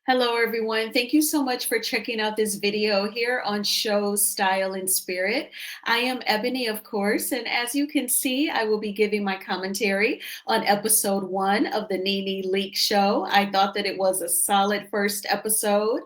Hello, everyone. Thank you so much for checking out this video here on Show Style and Spirit. I am Ebony, of course, and as you can see, I will be giving my commentary on episode 1 of the Nene Leakes show. I thought that it was a solid first episode,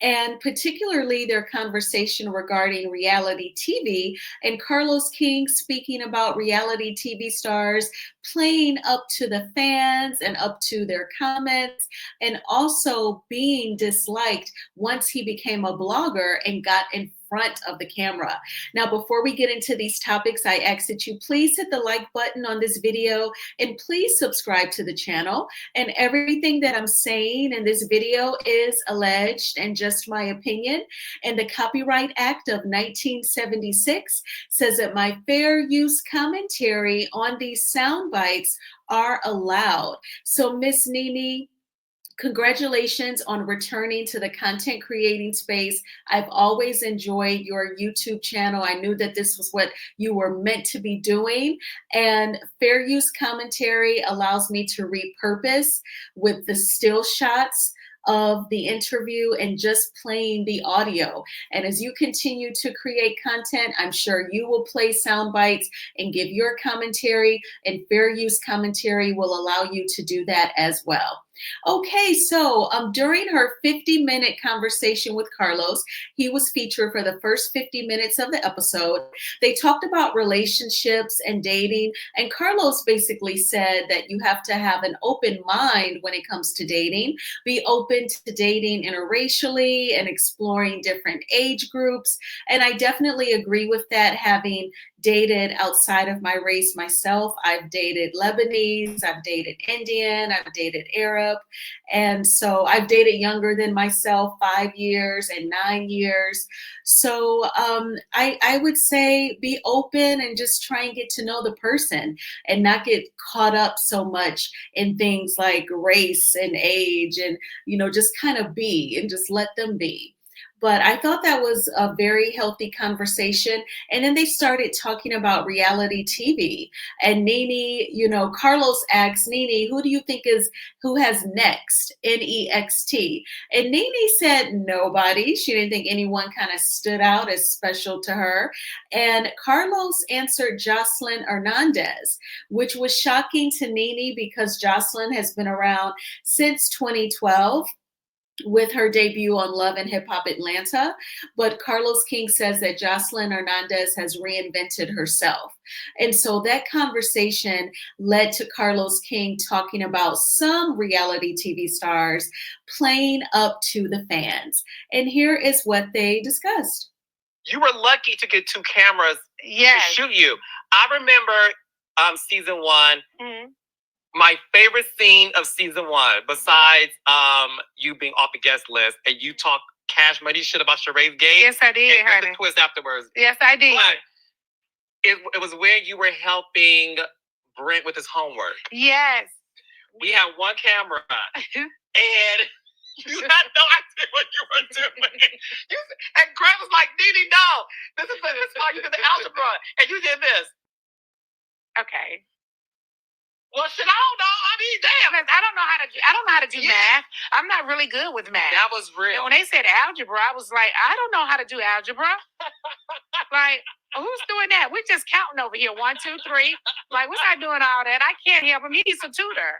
and particularly their conversation regarding reality TV and Carlos King speaking about reality TV stars playing up to the fans and up to their comments and also being disliked once he became a blogger and got in front of the camera. Now, before we get into these topics, I ask that you please hit the like button on this video and please subscribe to the channel. And everything that I'm saying in this video is alleged and just my opinion. And the Copyright Act of 1976 says that my fair use commentary on these sound bites are allowed. So, Miss Nene, congratulations on returning to the content creating space. I've always enjoyed your YouTube channel. I knew that this was what you were meant to be doing. And fair use commentary allows me to repurpose with the still shots of the interview and just playing the audio. And as you continue to create content, I'm sure you will play sound bites and give your commentary, and fair use commentary will allow you to do that as well. Okay, so during her 50-minute conversation with Carlos, he was featured for the first 50 minutes of the episode. They talked about relationships and dating, and Carlos basically said that you have to have an open mind when it comes to dating, be open to dating interracially and exploring different age groups. And I definitely agree with that, having dated outside of my race myself. I've dated Lebanese, I've dated Indian, I've dated Arab. And so I've dated younger than myself, 5 years and 9 years. So I would say be open and just try and get to know the person and not get caught up so much in things like race and age and, just kind of be and just let them be. But I thought that was a very healthy conversation. And then they started talking about reality TV. And Nene, Carlos asked Nene, who do you think who has next? Next. And Nene said nobody. She didn't think anyone kind of stood out as special to her. And Carlos answered Jocelyn Hernandez, which was shocking to Nene because Jocelyn has been around since 2012 with her debut on Love and Hip Hop Atlanta. But Carlos King says that Jocelyn Hernandez has reinvented herself. And so that conversation led to Carlos King talking about some reality TV stars playing up to the fans. And here is what they discussed. You were lucky to get 2 cameras to shoot you. I remember season 1. Mm-hmm. My favorite scene of season 1, besides you being off the guest list and you talk cash money shit about Sheree's game. Yes, I did. And the twist afterwards. Yes, I did. But it was when you were helping Brent with his homework. Yes. We had 1 camera, and you had no idea what you were doing. And Grant was like, Nene, no, this is how you did the algebra, and you did this. Okay. Well, shit, I don't know. I mean, damn. I don't know how to do math. I'm not really good with math. That was real. And when they said algebra, I was like, I don't know how to do algebra. Like, who's doing that? We're just counting over here. 1, 2, 3. Like, we're not doing all that. I can't help him. He needs a tutor.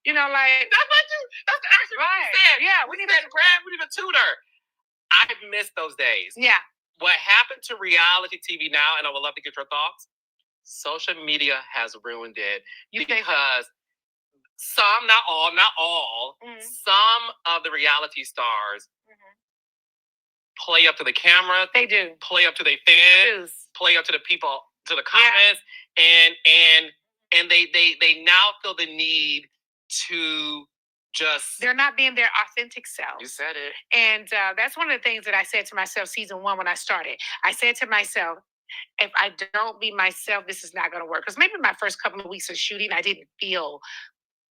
That's actually right. What we said. Yeah, we need a tutor. I miss those days. Yeah. What happened to reality TV now, and I would love to get your thoughts. Social media has ruined it because some, not all, mm-hmm. some of the reality stars mm-hmm. play up to the camera. They do. Play up to their fans. Play up to the people, to the comments, and they now feel the need to just. They're not being their authentic self. You said it. And that's one of the things that I said to myself season 1 when I started. I said to myself, if I don't be myself, this is not going to work. Because maybe my first couple of weeks of shooting, I didn't feel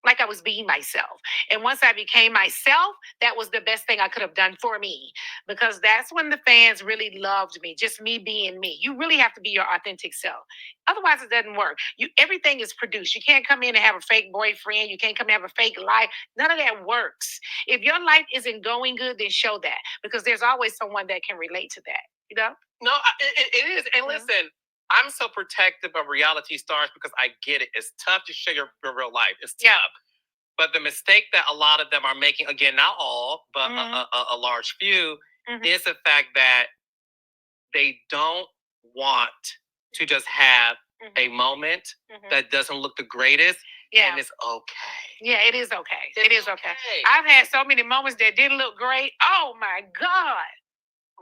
like I was being myself. And once I became myself, that was the best thing I could have done for me, because that's when the fans really loved me, just me being me. You really have to be your authentic self. Otherwise, it doesn't work. Everything is produced. You can't come in and have a fake boyfriend. You can't come and have a fake life. None of that works. If your life isn't going good, then show that, because there's always someone that can relate to that. You know? No, it is. And listen, I'm so protective of reality stars because I get it. It's tough to share your real life. It's tough. Yeah. But the mistake that a lot of them are making, again, not all, but a large few, is the fact that they don't want to just have a moment that doesn't look the greatest. Yeah. And it's okay. Yeah, it is okay. It is okay. I've had so many moments that didn't look great. Oh my God.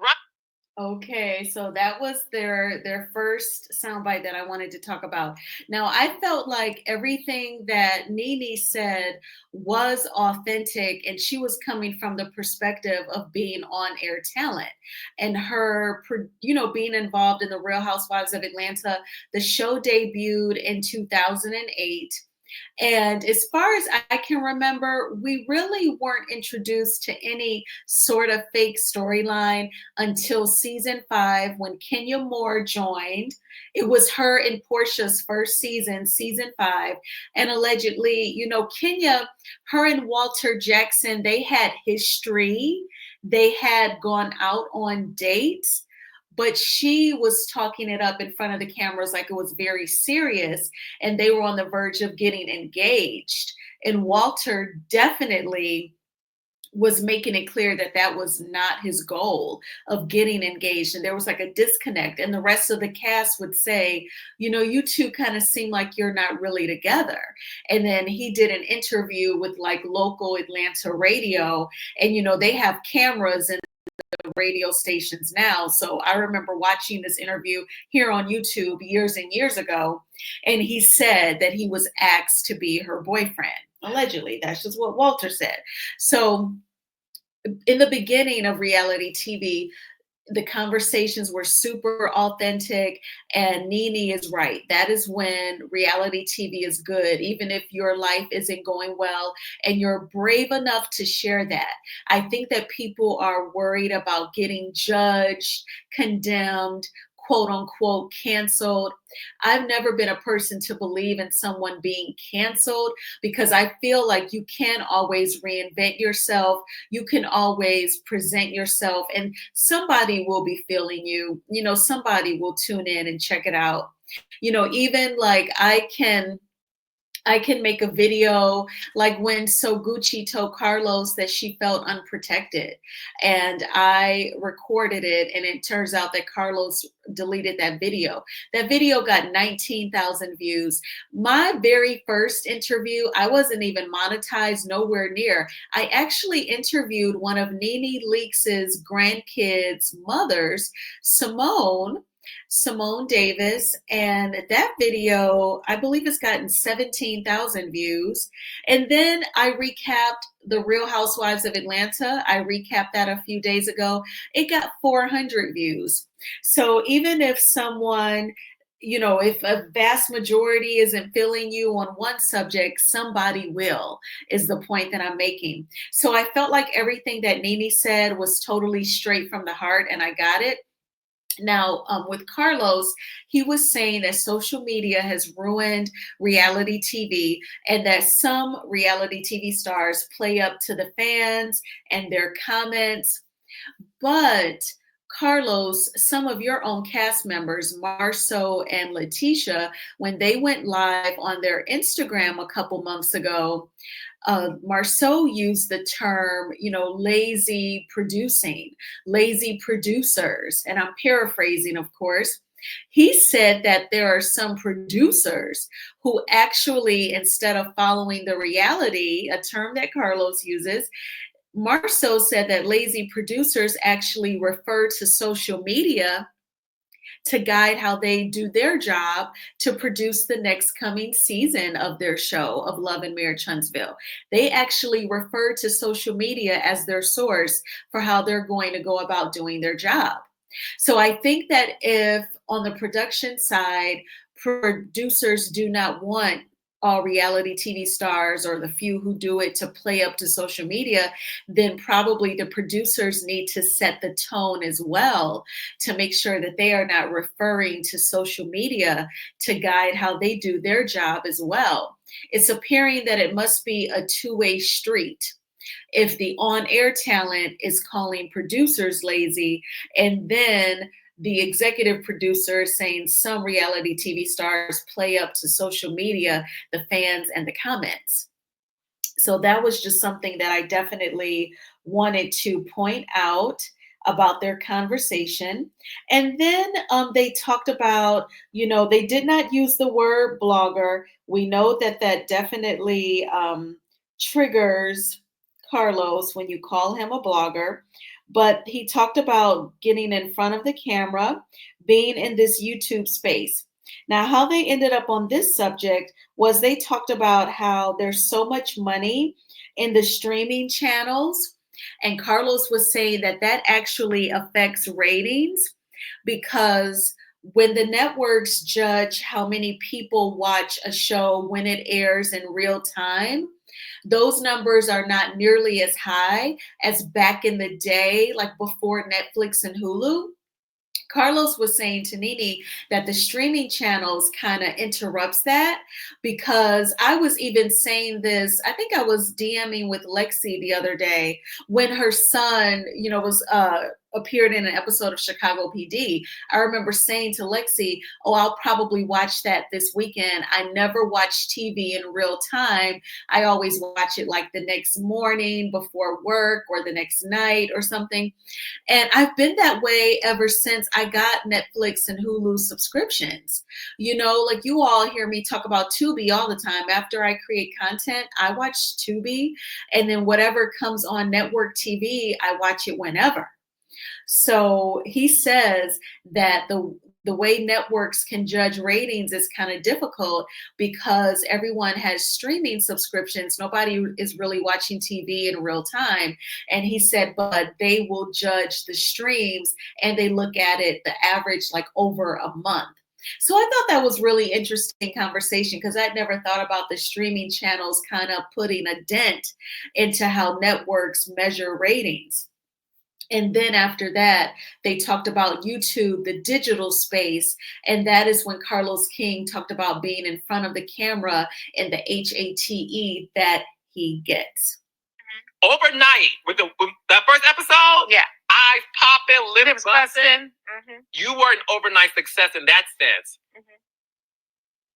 Right. Okay, so that was their first soundbite that I wanted to talk about. Now, I felt like everything that Nene said was authentic, and she was coming from the perspective of being on-air talent and her, being involved in the Real Housewives of Atlanta. The show debuted in 2008. And as far as I can remember, we really weren't introduced to any sort of fake storyline until season 5 when Kenya Moore joined. It was her and Portia's first season, season 5. And allegedly, Kenya, her and Walter Jackson, they had history. They had gone out on dates, but she was talking it up in front of the cameras like it was very serious, and they were on the verge of getting engaged. And Walter definitely was making it clear that that was not his goal of getting engaged, and there was like a disconnect, and the rest of the cast would say, you two kind of seem like you're not really together. And then he did an interview with like local Atlanta radio, and they have cameras and radio stations now. So I remember watching this interview here on YouTube years and years ago, and he said that he was asked to be her boyfriend. Allegedly, that's just what Walter said. So in the beginning of reality TV, the conversations were super authentic, and Nene is right. That is when reality TV is good, even if your life isn't going well and you're brave enough to share that. I think that people are worried about getting judged, condemned, quote unquote canceled. I've never been a person to believe in someone being canceled, because I feel like you can always reinvent yourself. You can always present yourself, and somebody will be feeling you. Somebody will tune in and check it out. Even like I can make a video like when So Gucci told Carlos that she felt unprotected, and I recorded it, and it turns out that Carlos deleted that video. That video got 19,000 views. My very first interview, I wasn't even monetized, nowhere near. I actually interviewed one of Nene Leakes' grandkids' mothers, Simone Davis, and that video, I believe, has gotten 17,000 views. And then I recapped The Real Housewives of Atlanta. I recapped that a few days ago. It got 400 views. So even if someone, if a vast majority isn't feeling you on one subject, somebody will, is the point that I'm making. So I felt like everything that Nene said was totally straight from the heart, and I got it. Now, with Carlos, he was saying that social media has ruined reality TV, and that some reality TV stars play up to the fans and their comments. But Carlos, some of your own cast members, Marceau and Letitia, when they went live on their Instagram a couple months ago, Marceau used the term, lazy producing, lazy producers. And I'm paraphrasing, of course. He said that there are some producers who actually, instead of following the reality, a term that Carlos uses, Marceau said that lazy producers actually refer to social media to guide how they do their job to produce the next coming season of their show of Love and Marriage Huntsville. They actually refer to social media as their source for how they're going to go about doing their job. So I think that if on the production side, producers do not want all reality TV stars or the few who do it to play up to social media, then probably the producers need to set the tone as well to make sure that they are not referring to social media to guide how they do their job as well. It's appearing that it must be a two-way street if the on-air talent is calling producers lazy, and then the executive producer is saying some reality TV stars play up to social media, the fans, and the comments. So that was just something that I definitely wanted to point out about their conversation. And then they talked about, they did not use the word blogger. We know that that definitely triggers Carlos when you call him a blogger. But he talked about getting in front of the camera, being in this YouTube space. Now, how they ended up on this subject was they talked about how there's so much money in the streaming channels. And Carlos was saying that that actually affects ratings because when the networks judge how many people watch a show when it airs in real time, those numbers are not nearly as high as back in the day, like before Netflix and Hulu. Carlos was saying to Nene that the streaming channels kind of interrupts that because I was even saying this, I think I was DMing with Lexi the other day when her son, was appeared in an episode of Chicago PD. I remember saying to Lexi, "Oh, I'll probably watch that this weekend. I never watch TV in real time. I always watch it like the next morning before work or the next night or something." And I've been that way ever since I got Netflix and Hulu subscriptions. Like you all hear me talk about Tubi all the time. After I create content, I watch Tubi, and then whatever comes on network TV, I watch it whenever. So he says that the way networks can judge ratings is kind of difficult because everyone has streaming subscriptions. Nobody is really watching TV in real time. And he said, but they will judge the streams and they look at it, the average, like over a month. So I thought that was really interesting conversation because I'd never thought about the streaming channels kind of putting a dent into how networks measure ratings. And then after that, they talked about YouTube, the digital space. And that is when Carlos King talked about being in front of the camera and the HATE that he gets. Overnight, with that first episode, Yeah. eyes popping, lips busting. Mm-hmm. You were an overnight success in that sense. Mm-hmm.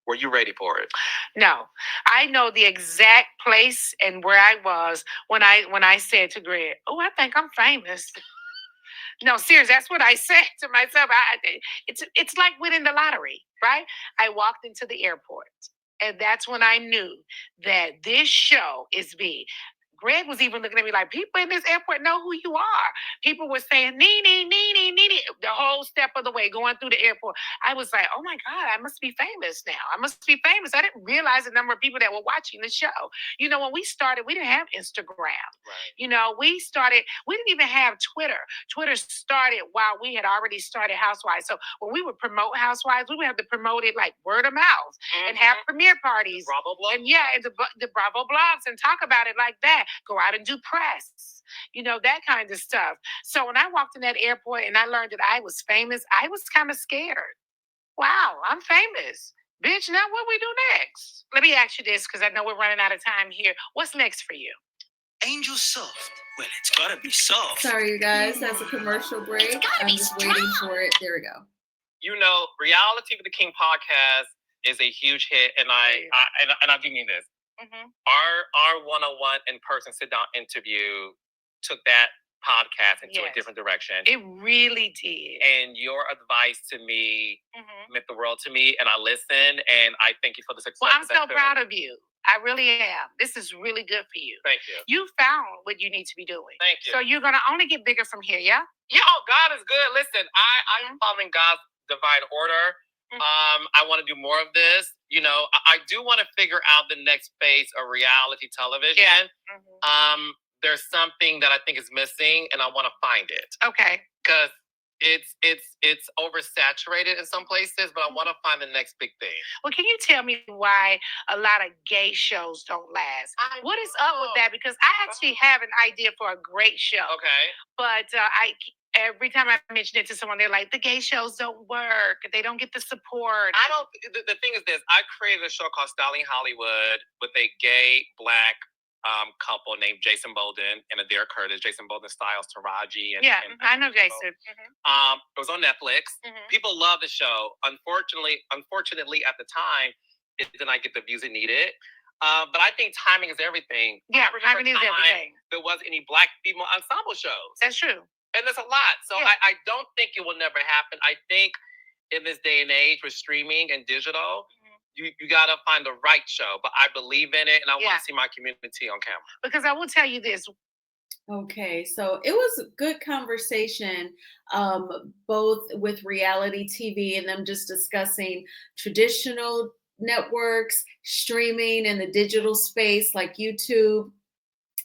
Were you ready for it? No, I know the exact place and where I was when I said to Greg, "Oh, I think I'm famous." No, seriously, that's what I said to myself. It's like winning the lottery, right? I walked into the airport, and that's when I knew that this show is big. Greg was even looking at me like, people in this airport know who you are. People were saying, Nene, Nene, Nene, the whole step of the way going through the airport. I was like, oh my God, I must be famous now. I must be famous. I didn't realize the number of people that were watching the show. When we started, we didn't have Instagram. Right. We didn't even have Twitter. Twitter started while we had already started Housewives. So when we would promote Housewives, we would have to promote it like word of mouth and have premiere parties. Bravo blog. And yeah, and the Bravo blogs and talk about it like that. Go out and do press, that kind of stuff. So when I walked in that airport and I learned that I was famous, I was kind of scared. Wow, I'm famous. Bitch, now what we do next? Let me ask you this because I know we're running out of time here. What's next for you? Angel soft. Well, it's gotta be soft. Sorry, you guys, that's a commercial break. I'm just waiting for it. There we go. Reality with the King podcast is a huge hit, and I do mean this. Mm-hmm. Our one-on-one in-person sit-down interview took that podcast into a different direction. It really did. And your advice to me meant the world to me, and I listened, and I thank you for the success. Well, I'm so proud of you. I really am. This is really good for you. Thank you. You found what you need to be doing. Thank you. So you're going to only get bigger from here, yeah? Yeah, God is good. Listen, I'm following God's divine order. I want to do more of this. I do want to figure out the next phase of reality television. Yeah. There's something that I think is missing, and I want to find it. Okay. Because it's oversaturated in some places, but I want to find the next big thing. Well, can you tell me why a lot of gay shows don't last? What is up with that? Because I actually have an idea for a great show. Okay. But every time I mention it to someone, they're like, the gay shows don't work. They don't get the support. I don't. The thing is this: I created a show called Styling Hollywood with a gay black couple named Jason Bolden and Adair Curtis. Jason Bolden styles Taraji. And I know Jason. It was on Netflix. Mhm. People love the show. Unfortunately, at the time, it did not get the views it needed. But I think timing is everything. Yeah, I remember timing is a time everything. there wasn't any black female ensemble shows. That's true. And there's a lot. So Yeah. I don't think it will never happen. I think in this day and age with streaming and digital, you got to find the right show. But I believe in it, and I want Yeah. to see my community on camera. Because I will tell you this. Okay, so it was a good conversation, both with reality TV and them just discussing traditional networks, streaming, and the digital space like YouTube,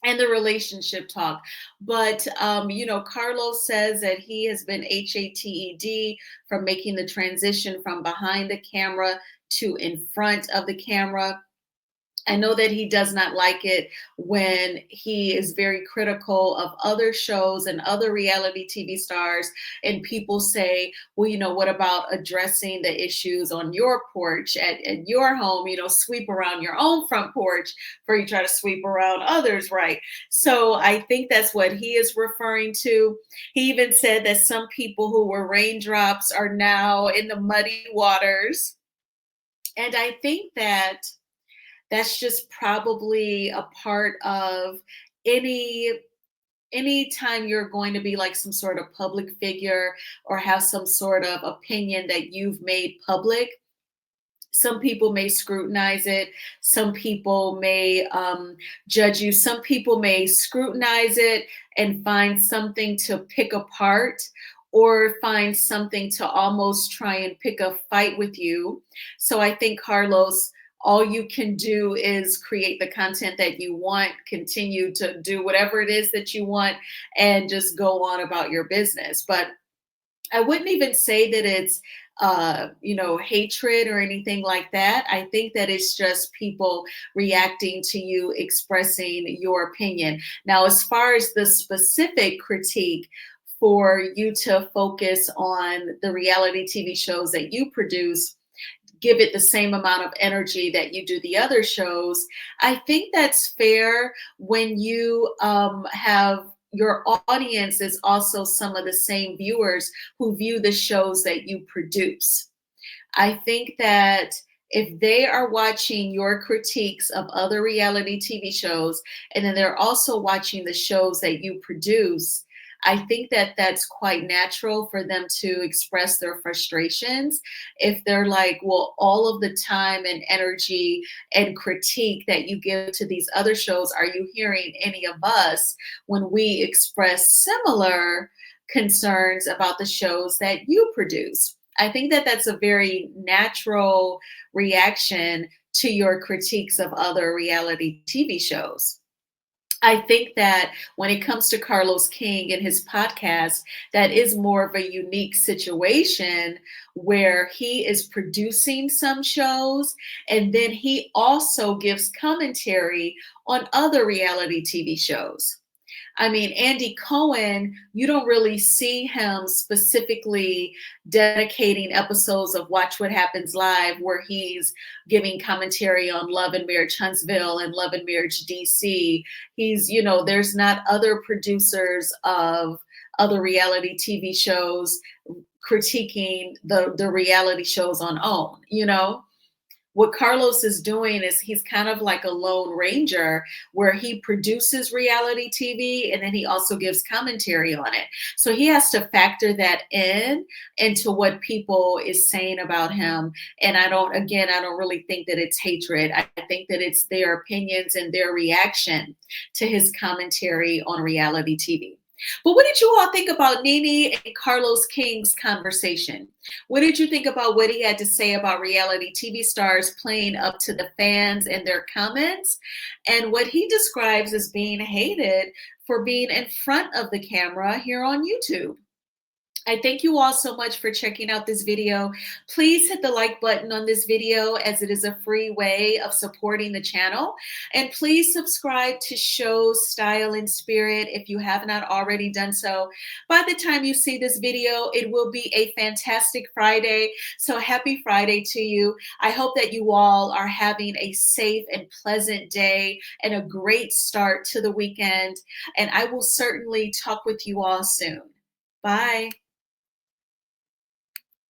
and the relationship talk. But Carlos says that he has been HATED from making the transition from behind the camera to in front of the camera. I know that he does not like it when he is very critical of other shows and other reality TV stars. And people say, well, what about addressing the issues on your porch at your home? Sweep around your own front porch before you try to sweep around others, right? So I think that's what he is referring to. He even said that some people who were raindrops are now in the muddy waters. And I think that's just probably a part of any time you're going to be like some sort of public figure or have some sort of opinion that you've made public. Some people may scrutinize it. Some people may judge you. Some people may scrutinize it and find something to pick apart, or find something to almost try and pick a fight with you. So I think, Carlos, all you can do is create the content that you want, continue to do whatever it is that you want, and just go on about your business. But I wouldn't even say that it's hatred or anything like that. I think that it's just people reacting to you expressing your opinion. Now, as far as the specific critique for you to focus on the reality TV shows that you produce, give it the same amount of energy that you do the other shows, I think that's fair when you have your audience is also some of the same viewers who view the shows that you produce. I think that if they are watching your critiques of other reality TV shows, and then they're also watching the shows that you produce, I think that that's quite natural for them to express their frustrations. If they're like, well, all of the time and energy and critique that you give to these other shows, are you hearing any of us when we express similar concerns about the shows that you produce? I think that that's a very natural reaction to your critiques of other reality TV shows. I think that when it comes to Carlos King and his podcast, that is more of a unique situation where he is producing some shows and then he also gives commentary on other reality TV shows. I mean, Andy Cohen, you don't really see him specifically dedicating episodes of Watch What Happens Live where he's giving commentary on Love and Marriage Huntsville and Love and Marriage DC. He's, there's not other producers of other reality TV shows critiquing the reality shows on OWN. What Carlos is doing is he's kind of like a lone ranger where he produces reality TV and then he also gives commentary on it. So he has to factor that into what people is saying about him. And I don't really think that it's hatred. I think that it's their opinions and their reaction to his commentary on reality TV. But what did you all think about Nene and Carlos King's conversation? What did you think about what he had to say about reality TV stars playing up to the fans and their comments, and what he describes as being hated for being in front of the camera here on YouTube? I thank you all so much for checking out this video. Please hit the like button on this video as it is a free way of supporting the channel. And please subscribe to Shows Style and Spirit if you have not already done so. By the time you see this video, it will be a fantastic Friday. So happy Friday to you. I hope that you all are having a safe and pleasant day and a great start to the weekend. And I will certainly talk with you all soon. Bye.